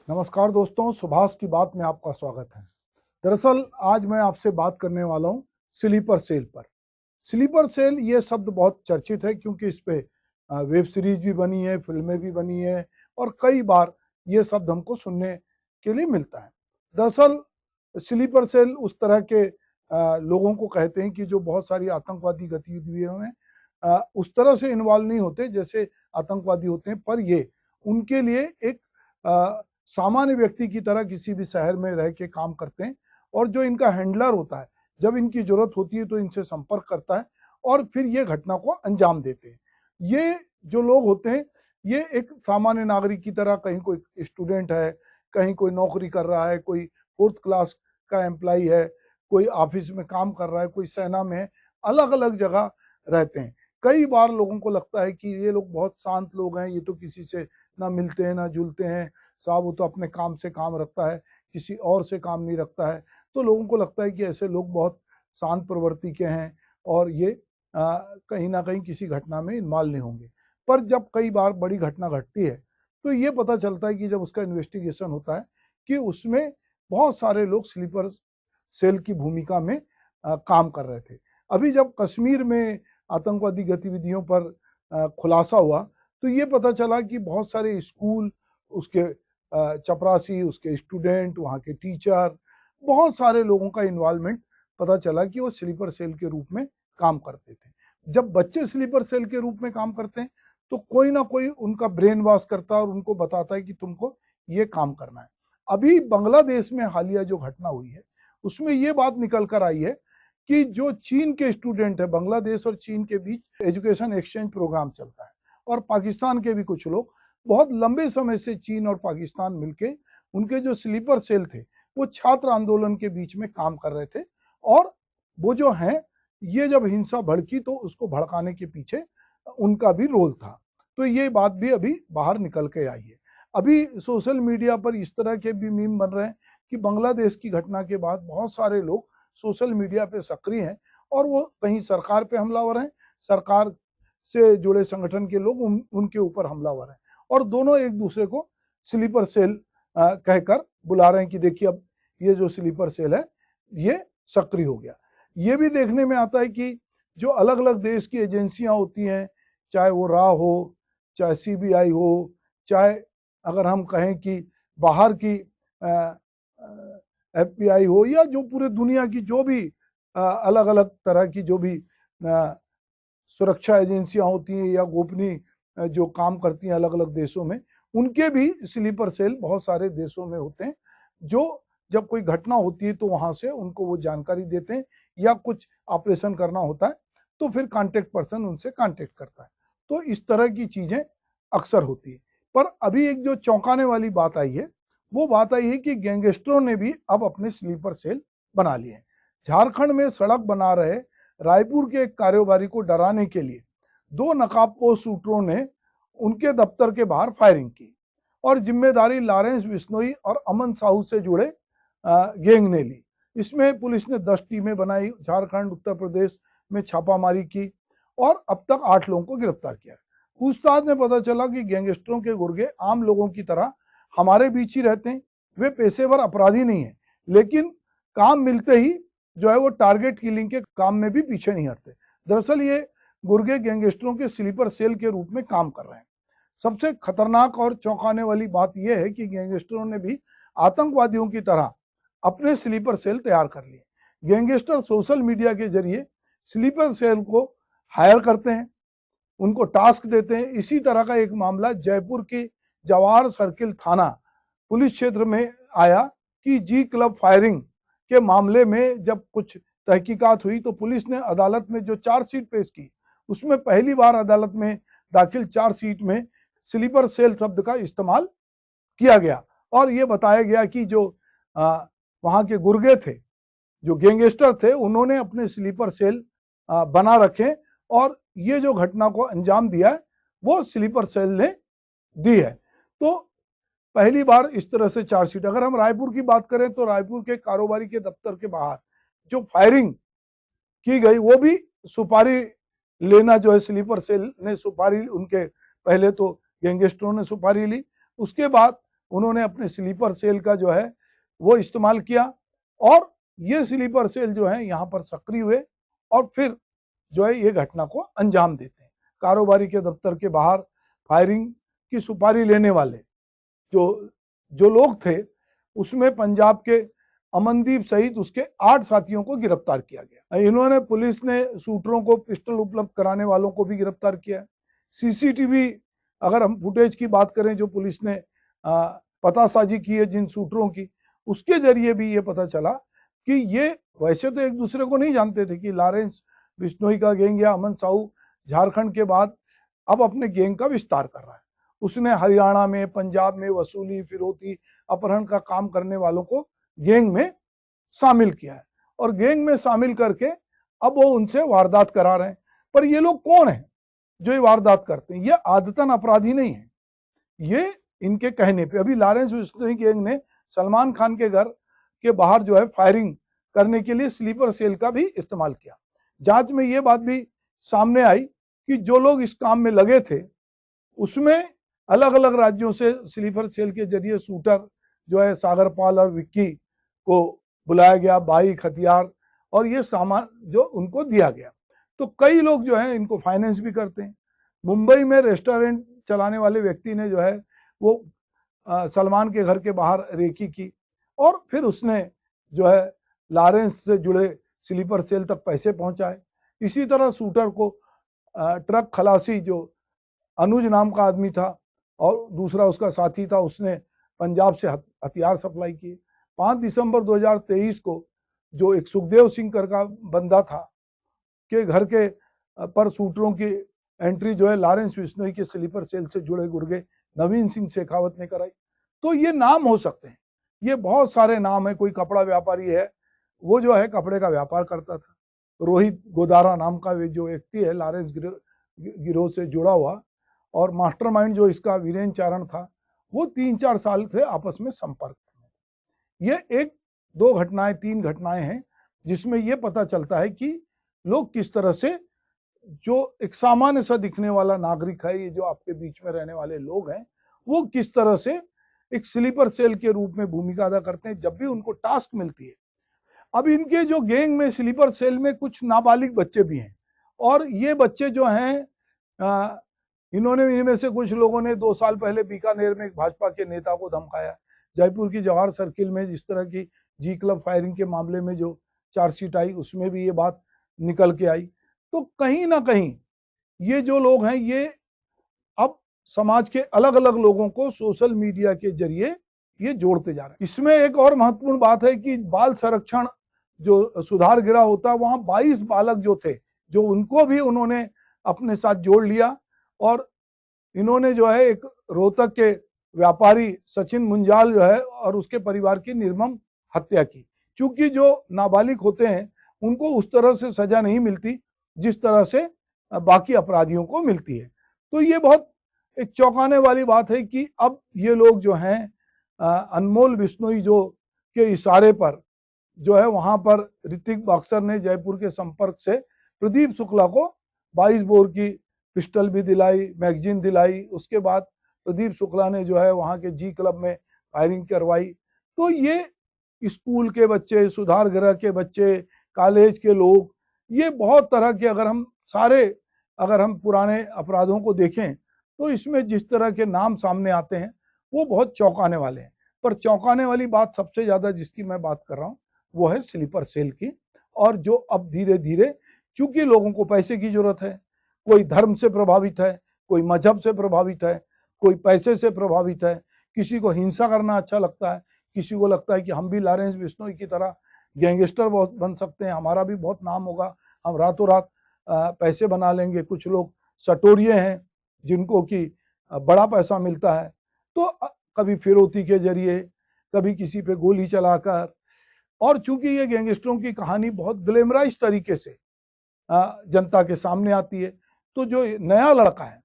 नमस्कार दोस्तों, सुभाष की बात में आपका स्वागत है। दरअसल आज मैं आपसे बात करने वाला हूं स्लीपर सेल पर। स्लीपर सेल ये शब्द बहुत चर्चित है क्योंकि इस पे वेब सीरीज भी बनी है, फिल्में भी बनी है और कई बार ये शब्द हमको सुनने के लिए मिलता है। दरअसल स्लीपर सेल उस तरह के लोगों को कहते हैं कि जो बहुत सारी आतंकवादी गतिविधियों में उस तरह से इन्वॉल्व नहीं होते जैसे आतंकवादी होते हैं, पर ये उनके लिए एक सामान्य व्यक्ति की तरह किसी भी शहर में रह के काम करते हैं और जो इनका हैंडलर होता है, जब इनकी जरूरत होती है तो इनसे संपर्क करता है और फिर ये घटना को अंजाम देते हैं। ये जो लोग होते हैं, ये एक सामान्य नागरिक की तरह, कहीं कोई स्टूडेंट है, कहीं कोई नौकरी कर रहा है, कोई फोर्थ क्लास का एम्प्लॉय है, कोई ऑफिस में काम कर रहा है, कोई सेना में है, अलग अलग जगह रहते हैं। कई बार लोगों को लगता है कि ये लोग बहुत शांत लोग हैं, ये तो किसी से ना मिलते हैं ना जुलते हैं, साहब वो तो अपने काम से काम रखता है, किसी और से काम नहीं रखता है। तो लोगों को लगता है कि ऐसे लोग बहुत शांत प्रवृत्ति के हैं और ये कहीं ना कहीं किसी घटना में इन्वॉल्व नहीं होंगे। पर जब कई बार बड़ी घटना घटती है तो ये पता चलता है कि जब उसका इन्वेस्टिगेशन होता है कि उसमें बहुत सारे लोग स्लीपर सेल की भूमिका में काम कर रहे थे। अभी जब कश्मीर में आतंकवादी गतिविधियों पर खुलासा हुआ तो ये पता चला कि बहुत सारे स्कूल, उसके चपरासी, उसके स्टूडेंट, वहाँ के टीचर, बहुत सारे लोगों का इन्वॉल्वमेंट पता चला कि वो स्लीपर सेल के रूप में काम करते थे। जब बच्चे स्लीपर सेल के रूप में काम करते हैं तो कोई ना कोई उनका ब्रेन वॉश करता है और उनको बताता है कि तुमको ये काम करना है। अभी बांग्लादेश में हालिया जो घटना हुई है उसमें ये बात निकल कर आई है कि जो चीन के स्टूडेंट है, बांग्लादेश और चीन के बीच एजुकेशन एक्सचेंज प्रोग्राम चलता है और पाकिस्तान के भी कुछ लोग बहुत लंबे समय से चीन और पाकिस्तान मिलके उनके जो स्लीपर सेल थे वो छात्र आंदोलन के बीच में काम कर रहे थे और वो जो हैं, ये जब हिंसा भड़की तो उसको भड़काने के पीछे उनका भी रोल था। तो ये बात भी अभी बाहर निकल के आई है। अभी सोशल मीडिया पर इस तरह के भी मीम बन रहे हैं कि बांग्लादेश की घटना के बाद बहुत सारे लोग सोशल मीडिया पे सक्रिय हैं और वो कहीं सरकार पे हमलावर हैं, सरकार से जुड़े संगठन के लोग उनके ऊपर हमलावर हैं और दोनों एक दूसरे को स्लीपर सेल कहकर बुला रहे हैं कि देखिए अब ये जो स्लीपर सेल है ये सक्रिय हो गया। ये भी देखने में आता है कि जो अलग अलग देश की एजेंसियां होती हैं, चाहे वो रा हो, चाहे सीबीआई हो, चाहे अगर हम कहें कि बाहर की एफबीआई हो, या जो पूरे दुनिया की जो भी अलग अलग तरह की जो भी सुरक्षा एजेंसियां होती हैं या गोपनीय जो काम करती हैं अलग अलग देशों में, उनके भी स्लीपर सेल बहुत सारे देशों में होते हैं जो जब कोई घटना होती है तो वहां से उनको वो जानकारी देते हैं या कुछ ऑपरेशन करना होता है तो फिर कांटेक्ट पर्सन उनसे कांटेक्ट करता है। तो इस तरह की चीजें अक्सर होती है। पर अभी एक जो चौंकाने वाली बात आई है वो बात आई है कि गैंगस्टरों ने भी अब अपने स्लीपर सेल बना लिए हैं। झारखंड में सड़क बना रहे रायपुर के एक कारोबारी को डराने के लिए दो नकाबपोश शूटरों ने उनके दफ्तर के बाहर फायरिंग की और जिम्मेदारी लॉरेंस बिश्नोई और अमन साहू से जुड़े गैंग ने ली। इसमें पुलिस ने 10 टीमें बनाई, झारखंड, उत्तर प्रदेश में छापामारी की और अब तक 8 लोगों को गिरफ्तार किया। पूछताछ में पता चला कि गैंगस्टरों के गुर्गे आम लोगों की तरह हमारे बीच ही रहते हैं। वे पेशेवर अपराधी नहीं है, लेकिन काम मिलते ही जो है वो टारगेट किलिंग के काम में भी पीछे नहीं हटते। दरअसल ये गुर्गे गैंगस्टरों के स्लीपर सेल के रूप में काम कर रहे हैं। सबसे खतरनाक और चौंकाने वाली बात यह है कि गैंगस्टरों ने भी आतंकवादियों की तरह अपने स्लीपर सेल तैयार कर लिए। गैंगस्टर सोशल मीडिया के जरिए स्लीपर सेल को हायर करते हैं, उनको टास्क देते हैं। इसी तरह का एक मामला जयपुर की जवाहर सर्किल थाना पुलिस क्षेत्र में आया कि जी क्लब फायरिंग के मामले में जब कुछ तहकीकात हुई तो पुलिस ने अदालत में जो चार्जशीट पेश की उसमें पहली बार अदालत में दाखिल चार्जशीट में स्लीपर सेल शब्द का इस्तेमाल किया गया और ये बताया गया कि जो वहां के गुर्गे थे, जो गैंगस्टर थे, उन्होंने अपने स्लीपर सेल बना रखे और ये जो घटना को अंजाम दिया है वो स्लीपर सेल ने दी है। तो पहली बार इस तरह से चार्जशीट। अगर हम रायपुर की बात करें तो रायपुर के कारोबारी के दफ्तर के बाहर जो फायरिंग की गई वो भी सुपारी लेना, जो है स्लीपर सेल ने सुपारी, उनके पहले तो गैंगस्टरों ने सुपारी ली, उसके बाद उन्होंने अपने स्लीपर सेल का जो है वो इस्तेमाल किया और ये स्लीपर सेल जो है यहाँ पर सक्रिय हुए और फिर जो है ये घटना को अंजाम देते हैं। कारोबारी के दफ्तर के बाहर फायरिंग की सुपारी लेने वाले जो लोग थे उसमें पंजाब के अमनदीप सहित उसके 8 साथियों को गिरफ्तार किया गया। इन्होंने पुलिस ने शूटरों को पिस्टल उपलब्ध कराने वालों को भी गिरफ्तार किया। सीसीटीवी अगर हम फुटेज की बात करें जो पुलिस ने पतासाजी की है जिन शूटरों की, उसके जरिए भी ये पता चला कि ये वैसे तो एक दूसरे को नहीं जानते थे कि लॉरेंस बिश्नोई का गैंग या अमन साहू झारखंड के बाद अब अपने गैंग का विस्तार कर रहा है। उसने हरियाणा में, पंजाब में वसूली, फिरौती, अपहरण का काम करने वालों को गैंग में शामिल किया है और गैंग में शामिल करके अब वो उनसे वारदात करा रहे हैं। पर ये लोग कौन है जो ये वारदात करते हैं? ये आदतन अपराधी नहीं है, ये इनके कहने पे। अभी लॉरेंस बिश्नोई गैंग ने सलमान खान के घर के बाहर जो है फायरिंग करने के लिए स्लीपर सेल का भी इस्तेमाल किया। जांच में ये बात भी सामने आई कि जो लोग इस काम में लगे थे उसमें अलग अलग राज्यों से स्लीपर सेल के जरिए शूटर जो है सागरपाल और विक्की को बुलाया गया, बाइक, हथियार और ये सामान जो उनको दिया गया। तो कई लोग जो है इनको फाइनेंस भी करते हैं। मुंबई में रेस्टोरेंट चलाने वाले व्यक्ति ने जो है वो सलमान के घर के बाहर रेकी की और फिर उसने जो है लॉरेंस से जुड़े स्लीपर सेल तक पैसे पहुंचाए। इसी तरह शूटर को ट्रक खलासी जो अनुज नाम का आदमी था और दूसरा उसका साथी था, उसने पंजाब से हथियार सप्लाई किए। 5 दिसंबर 2023 को जो एक सुखदेव सिंह कर का बंदा था के घर के पर शूटरों की एंट्री जो है लॉरेंस बिश्नोई के स्लीपर सेल से जुड़े गुर्गे नवीन सिंह शेखावत ने कराई। तो ये नाम हो सकते हैं, ये बहुत सारे नाम है। कोई कपड़ा व्यापारी है, वो जो है कपड़े का व्यापार करता था। रोहित गोदारा नाम का जो व्यक्ति है लॉरेंस गिरोह से जुड़ा हुआ और मास्टरमाइंड जो इसका वीरेंद्र चारण था, वो 3-4 साल से आपस में संपर्क में। ये 1-2 घटनाएं, 3 घटनाएं हैं जिसमें ये पता चलता है कि लोग किस तरह से, जो एक सामान्य सा दिखने वाला नागरिक है, ये जो आपके बीच में रहने वाले लोग हैं, वो किस तरह से एक स्लीपर सेल के रूप में भूमिका अदा करते हैं जब भी उनको टास्क मिलती है। अब इनके जो गैंग में स्लीपर सेल में कुछ नाबालिग बच्चे भी हैं और ये बच्चे जो हैं इन्होंने, इनमें से कुछ लोगों ने 2 साल पहले बीकानेर में एक भाजपा के नेता को धमकाया। जयपुर की जवाहर सर्किल में जिस तरह की जी क्लब फायरिंग के मामले में जो चार्जशीट आई उसमें भी ये बात निकल के आई। तो कहीं ना कहीं ये जो लोग हैं ये अब समाज के अलग अलग लोगों को सोशल मीडिया के जरिए ये जोड़ते जा रहे हैं। इसमें एक और महत्वपूर्ण बात है कि बाल संरक्षण जो सुधार गृह होता है, वहां 22 बालक जो थे, जो उनको भी उन्होंने अपने साथ जोड़ लिया और इन्होंने जो है एक रोहतक के व्यापारी सचिन मुंजाल जो है और उसके परिवार की निर्मम हत्या की। क्योंकि जो नाबालिग होते हैं उनको उस तरह से सजा नहीं मिलती जिस तरह से बाकी अपराधियों को मिलती है। तो ये बहुत एक चौंकाने वाली बात है कि अब ये लोग जो हैं अनमोल बिश्नोई जो के इशारे पर जो है वहां पर ऋतिक बक्सर ने जयपुर के संपर्क से प्रदीप शुक्ला को 22 बोर की पिस्टल भी दिलाई, मैगजीन दिलाई। उसके बाद प्रदीप शुक्ला ने जो है वहां के जी क्लब में फायरिंग करवाई। तो ये स्कूल के बच्चे, सुधार गृह के बच्चे, कॉलेज के लोग, ये बहुत तरह के अगर हम पुराने अपराधों को देखें तो इसमें जिस तरह के नाम सामने आते हैं वो बहुत चौंकाने वाले हैं। पर चौंकाने वाली बात सबसे ज्यादा जिसकी मैं बात कर रहा हूँ वो है स्लीपर सेल की। और जो अब धीरे धीरे, क्योंकि लोगों को पैसे की जरूरत है, कोई धर्म से प्रभावित है, कोई मजहब से प्रभावित है, कोई पैसे से प्रभावित है, किसी को हिंसा करना अच्छा लगता है, किसी को लगता है कि हम भी लॉरेंस बिश्नोई की तरह गैंगस्टर बन सकते हैं, हमारा भी बहुत नाम होगा, हम रातों रात पैसे बना लेंगे। कुछ लोग सटोरिये हैं जिनको कि बड़ा पैसा मिलता है, तो कभी फिरौती के जरिए, कभी किसी पे गोली चलाकर। और चूंकि ये गैंगस्टरों की कहानी बहुत ग्लैमराइज तरीके से जनता के सामने आती है, तो जो नया लड़का है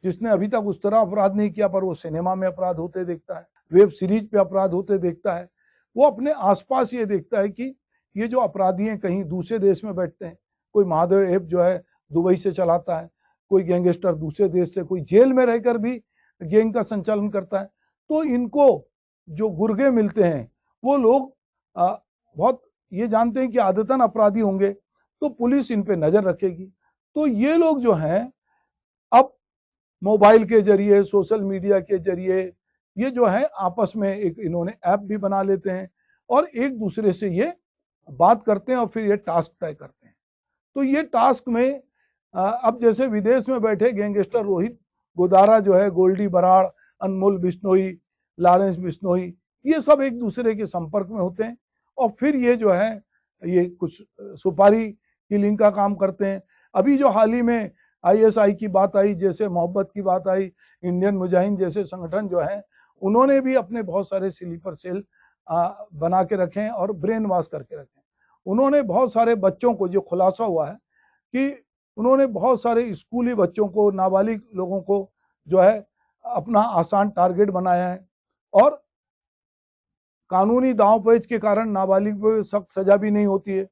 जिसने अभी तक उस तरह अपराध नहीं किया पर वो सिनेमा में अपराध होते देखता है, वेब सीरीज पे अपराध होते देखता है, वो अपने आसपास ये देखता है कि ये जो अपराधी हैं कहीं दूसरे देश में बैठते हैं। कोई महादेव ऐप जो है दुबई से चलाता है, कोई गैंगस्टर दूसरे देश से, कोई जेल में रहकर भी गैंग का संचालन करता है। तो इनको जो गुर्गे मिलते हैं वो लोग बहुत ये जानते हैं कि आदतन अपराधी होंगे, तो पुलिस इन पे नजर रखेगी। तो ये लोग जो हैं अब मोबाइल के जरिए, सोशल मीडिया के जरिए ये जो है आपस में एक इन्होंने ऐप भी बना लेते हैं और एक दूसरे से ये बात करते हैं और फिर ये टास्क तय करते हैं। तो ये टास्क में अब जैसे विदेश में बैठे गैंगस्टर रोहित गोदारा जो है, गोल्डी बराड़, अनमोल बिश्नोई, लॉरेंस बिश्नोई, ये सब एक दूसरे के संपर्क में होते हैं और फिर ये जो है ये कुछ सुपारी किलिंग का काम करते हैं। अभी जो हाल ही में आईएसआई की बात आई, जैसे मोहब्बत की बात आई, इंडियन मुजाहिदीन जैसे संगठन जो है उन्होंने भी अपने बहुत सारे स्लीपर सेल बना के रखे हैं और ब्रेन वॉश करके रखे हैं। उन्होंने बहुत सारे बच्चों को, जो खुलासा हुआ है कि उन्होंने बहुत सारे स्कूली बच्चों को, नाबालिग लोगों को जो है अपना आसान टारगेट बनाया है और कानूनी दांव पेच के कारण नाबालिग पर सख्त सजा भी नहीं होती है।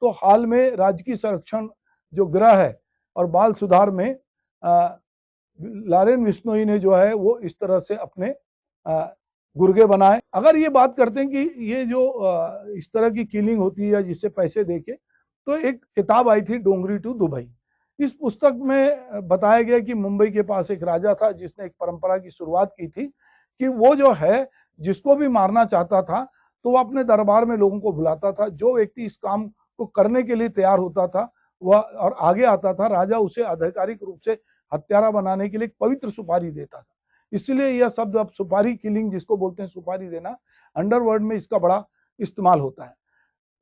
तो हाल में राजकीय संरक्षण जो गृह है और बाल सुधार में लॉरेंस बिश्नोई ने जो है वो इस तरह से अपने गुर्गे बनाए। अगर ये बात करते हैं कि ये जो इस तरह की किलिंग होती है जिससे पैसे देके, तो एक किताब आई थी डोंगरी टू दुबई। इस पुस्तक में बताया गया कि मुंबई के पास एक राजा था जिसने एक परंपरा की शुरुआत की थी कि वो जो है जिसको भी मारना चाहता था तो वो अपने दरबार में लोगों को बुलाता था। जो व्यक्ति इस काम को करने के लिए तैयार होता था वह और आगे आता था, राजा उसे आधिकारिक रूप से हत्यारा बनाने के लिए एक पवित्र सुपारी देता था। इसलिए यह शब्द अब सुपारी किलिंग जिसको बोलते हैं, सुपारी देना, अंडरवर्ल्ड में इसका बड़ा इस्तेमाल होता है।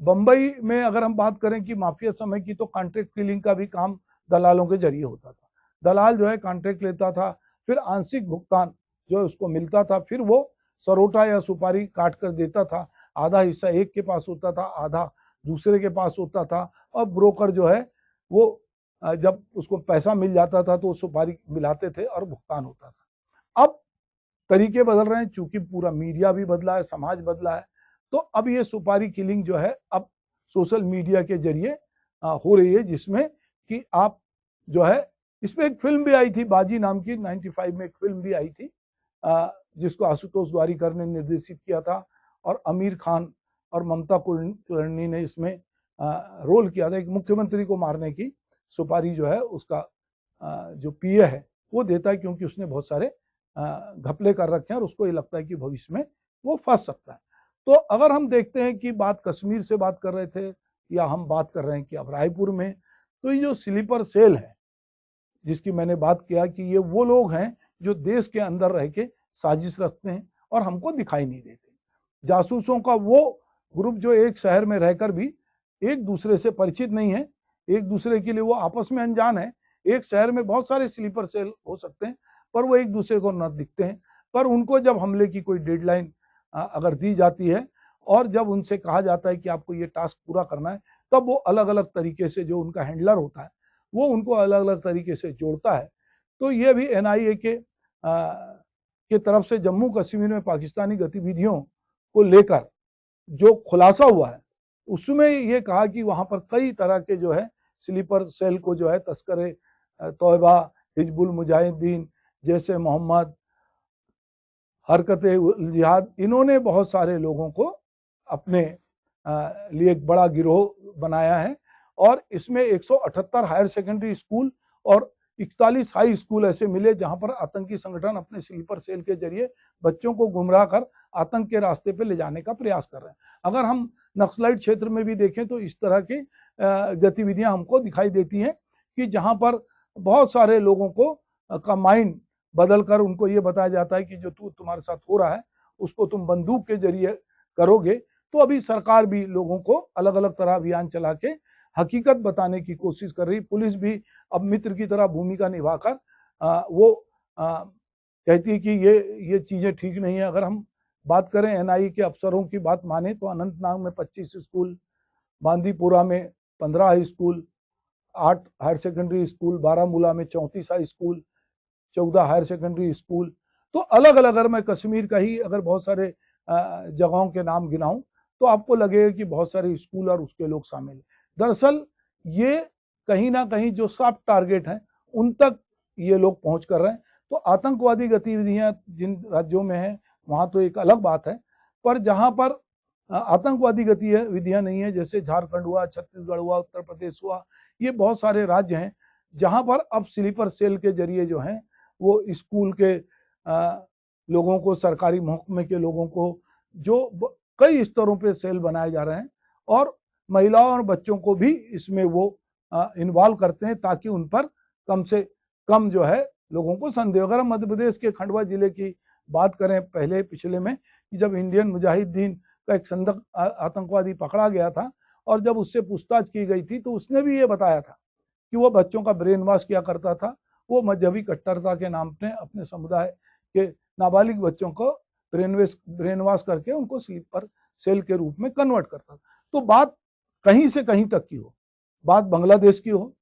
बंबई में अगर हम बात करें कि माफिया समय की, तो कॉन्ट्रैक्ट किलिंग का भी काम दलालों के जरिए होता था। दलाल जो है कॉन्ट्रैक्ट लेता था, फिर आंशिक भुगतान जो है उसको मिलता था, फिर वो सरोटा या सुपारी काट कर देता था। आधा हिस्सा एक के पास होता था, आधा दूसरे के पास होता था और ब्रोकर जो है वो जब उसको पैसा मिल जाता था तो सुपारी मिलाते थे और भुगतान होता था। अब तरीके बदल रहे हैं, चूंकि पूरा मीडिया भी बदला है, समाज बदला है, तो अब ये सुपारी किलिंग जो है अब सोशल मीडिया के जरिए हो रही है, जिसमें कि आप जो है, इसमें एक फिल्म भी आई थी बाजी नाम की, 95 में एक फिल्म भी आई थी जिसको आशुतोष गोवारिकर ने निर्देशित किया था और आमिर खान और ममता कुलकर्णी ने इसमें रोल किया था। एक मुख्यमंत्री को मारने की सुपारी जो है उसका जो पीए है वो देता है, क्योंकि उसने बहुत सारे घपले कर रखे हैं और उसको ये लगता है कि भविष्य में वो फंस सकता है। तो अगर हम देखते हैं कि बात कश्मीर से बात कर रहे थे या हम बात कर रहे हैं कि अब रायपुर में, तो ये जो स्लीपर सेल है जिसकी मैंने बात किया कि ये वो लोग हैं जो देश के अंदर रह के साजिश रखते हैं और हमको दिखाई नहीं देते। जासूसों का वो ग्रुप जो एक शहर में रहकर भी एक दूसरे से परिचित नहीं है, एक दूसरे के लिए वो आपस में अनजान है। एक शहर में बहुत सारे स्लीपर सेल हो सकते हैं पर वो एक दूसरे को न दिखते हैं, पर उनको जब हमले की कोई डेडलाइन अगर दी जाती है और जब उनसे कहा जाता है कि आपको ये टास्क पूरा करना है, तब वो अलग अलग तरीके से, जो उनका हैंडलर होता है वो उनको अलग अलग तरीके से जोड़ता है। तो ये भी एनआईए के तरफ से जम्मू कश्मीर में पाकिस्तानी गतिविधियों को लेकर जो खुलासा हुआ है उसमें ये कहा कि वहां पर कई तरह के जो है स्लीपर सेल को जो है तस्करे तौबा, हिजबुल मुजाहिदीन जैसे मोहम्मद, हरकते जिहाद, इन्होंने बहुत सारे लोगों को अपने लिए एक बड़ा गिरोह बनाया है और इसमें 178 हायर सेकेंडरी स्कूल और 41 हाई स्कूल ऐसे मिले जहां पर आतंकी संगठन अपने स्लीपर सेल के जरिए बच्चों को गुमराह कर आतंक के रास्ते पे ले जाने का प्रयास कर रहे हैं। अगर हम नक्सलाइट क्षेत्र में भी देखें तो इस तरह की गतिविधियां हमको दिखाई देती हैं कि जहां पर बहुत सारे लोगों को का माइंड बदल कर उनको ये बताया जाता है कि जो तुम्हारे साथ हो रहा है उसको तुम बंदूक के जरिए करोगे। तो अभी सरकार भी लोगों को अलग अलग तरह अभियान चला के हकीकत बताने की कोशिश कर रही। पुलिस भी अब मित्र की तरह भूमिका निभाकर वो कहती है कि ये चीजें ठीक नहीं है। अगर हम बात करें एनआई के अफसरों की बात माने तो अनंतनाग में 25 स्कूल, बांदीपुरा में 15 high school, 8 higher secondary school, Baramulla में 34 high school, 14 higher secondary school. तो अलग अलग, अगर मैं कश्मीर का ही अगर बहुत सारे जगहों के नाम गिनाऊं तो आपको लगेगा कि बहुत सारे स्कूल और उसके लोग शामिल हैं। दरअसल ये कहीं ना कहीं जो सॉफ्ट टारगेट हैं उन तक ये लोग पहुंच कर रहे हैं। तो आतंकवादी गतिविधियां जिन राज्यों में हैं वहां तो एक अलग बात है। पर जहां पर आतंकवादी गतिविधियां नहीं है, जैसे झारखंड हुआ, छत्तीसगढ़ हुआ, उत्तर प्रदेश हुआ, ये बहुत सारे राज्य हैं जहां पर अब स्लीपर सेल के जरिए जो है वो स्कूल के लोगों को, सरकारी महकमे के लोगों को, जो कई स्तरों पे सेल बनाए जा रहे हैं और महिलाओं और बच्चों को भी इसमें वो इन्वॉल्व करते हैं, ताकि उन पर कम से कम जो है लोगों को संदेह। अगर हम मध्य प्रदेश के खंडवा जिले की बात करें पहले पिछले में, कि जब इंडियन मुजाहिदीन का एक संदिग्ध आतंकवादी पकड़ा गया था और जब उससे पूछताछ की गई थी तो उसने भी ये बताया था कि वो बच्चों का ब्रेन वॉश किया करता था। वो मजहबी कट्टरता के नाम पे अपने समुदाय के नाबालिग बच्चों को ब्रेन वॉश करके उनको स्लीपर सेल के रूप में कन्वर्ट करता था। तो बात कहीं से कहीं तक की हो, बात बांग्लादेश की हो,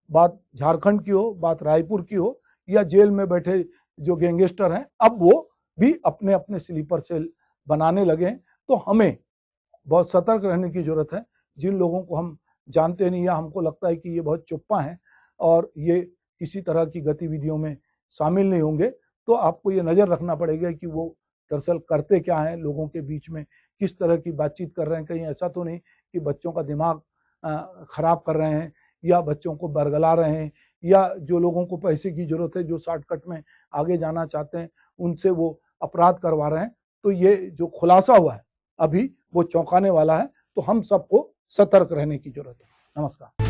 बात झारखंड की हो, बात रायपुर की हो, या जेल में बैठे जो गैंगस्टर हैं, अब वो भी अपने अपने स्लीपर सेल बनाने लगे हैं। तो हमें बहुत सतर्क रहने की जरूरत है। जिन लोगों को हम जानते नहीं या हमको लगता है कि ये बहुत चुप्पा हैं और ये किसी तरह की गतिविधियों में शामिल नहीं होंगे, तो आपको ये नज़र रखना पड़ेगा कि वो दरअसल करते क्या हैं, लोगों के बीच में किस तरह की बातचीत कर रहे हैं। कहीं ऐसा तो नहीं कि बच्चों का दिमाग खराब कर रहे हैं या बच्चों को बरगला रहे हैं, या जो लोगों को पैसे की जरूरत है, जो शॉर्टकट में आगे जाना चाहते हैं, उनसे वो अपराध करवा रहे हैं। तो ये जो खुलासा हुआ है अभी, वो चौंकाने वाला है। तो हम सबको सतर्क रहने की जरूरत है। नमस्कार।